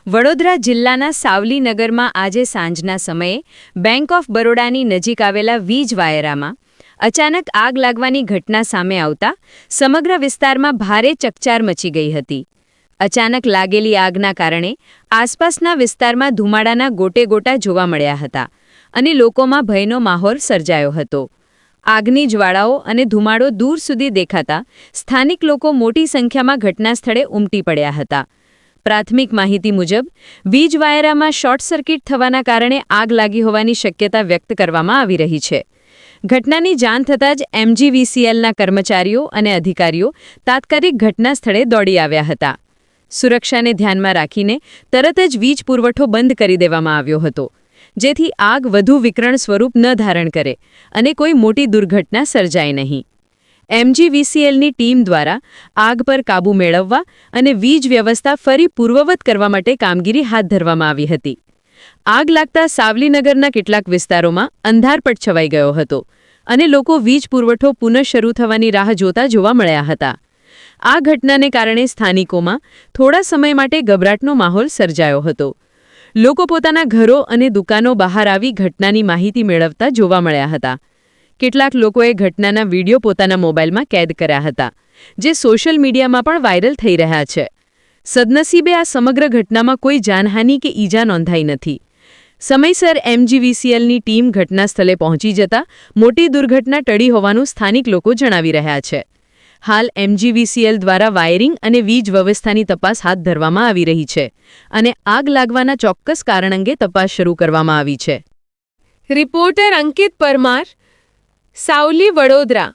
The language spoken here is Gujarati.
વડોદરા જિલ્લાના સાવલી નગરમાં આજે સાંજના સમયે બેંક ઓફ બરોડાની નજીક આવેલા વીજ વાયરામાં અચાનક આગ લાગવાની ઘટના સામે આવતા સમગ્ર વિસ્તારમાં ભારે ચકચાર મચી ગઈ હતી. અચાનક લાગેલી આગના કારણે આસપાસના વિસ્તારમાં ધુમાડાના ગોટેગોટા જોવા મળ્યા હતા અને લોકોમાં ભયનો માહોલ સર્જાયો હતો. આગની જ્વાળાઓ અને ધુમાડો દૂર સુધી દેખાતા સ્થાનિક લોકો મોટી સંખ્યામાં ઘટના સ્થળે ઉમટી પડ્યા હતા. પ્રાથમિક માહિતી મુજબ વીજ વાયરામાં શોર્ટ સર્કિટ થવાના કારણે આગ લાગી હોવાની શક્યતા વ્યક્ત કરવામાં આવી રહી છે. ઘટનાની જાણ થતાં જ MGVCLના કર્મચારીઓ અને અધિકારીઓ તાત્કાલિક ઘટના સ્થળે દોડી આવ્યા હતા. સુરક્ષાને ધ્યાનમાં રાખીને તરત જ વીજ પુરવઠો બંધ કરી દેવામાં આવ્યો હતો, જેથી આગ વધુ વિકરણ સ્વરૂપ ન ધારણ કરે અને કોઈ મોટી દુર્ઘટના સર્જાય નહીં. MGVCLની ટીમ દ્વારા આગ પર કાબૂ મેળવવા અને વીજ વ્યવસ્થા ફરી પૂર્વવત કરવા માટે કામગીરી હાથ ધરવામાં આવી હતી. આગ લાગતા સાવલીનગરના કેટલાક વિસ્તારોમાં અંધારપટ છવાઈ ગયો હતો અને લોકો વીજ પુરવઠો પુનઃ શરૂ થવાની રાહ જોતા જોવા મળ્યા હતા. આ ઘટનાને કારણે સ્થાનિકોમાં થોડા સમય માટે ગભરાટનો માહોલ સર્જાયો હતો. લોકો પોતાના ઘરો અને દુકાનો બહાર આવી ઘટનાની માહિતી મેળવતા જોવા મળ્યા હતા. કેટલાક લોકોએ ઘટનાના વિડીયો પોતાના મોબાઈલમાં કેદ કર્યા હતા, જે સોશિયલ મીડિયામાં પણ વાયરલ થઈ રહ્યા છે. સદનસીબે આ સમગ્ર ઘટનામાં કોઈ જાનહાનિ કે ઈજા નોંધાઈ નથી. સમયસર MGVCLની ટીમ ઘટના સ્થળે પહોંચી જતા મોટી દુર્ઘટના ટળી હોવાનું સ્થાનિક લોકો જણાવી રહ્યા છે. હાલ MGVCL દ્વારા વાયરિંગ અને વીજ વ્યવસ્થાની તપાસ હાથ ધરવામાં આવી રહી છે અને આગ લાગવાના ચોક્કસ કારણ અંગે તપાસ શરૂ કરવામાં આવી છે. રિપોર્ટર અંકિત પરમાર, સાવલી, વડોદરા.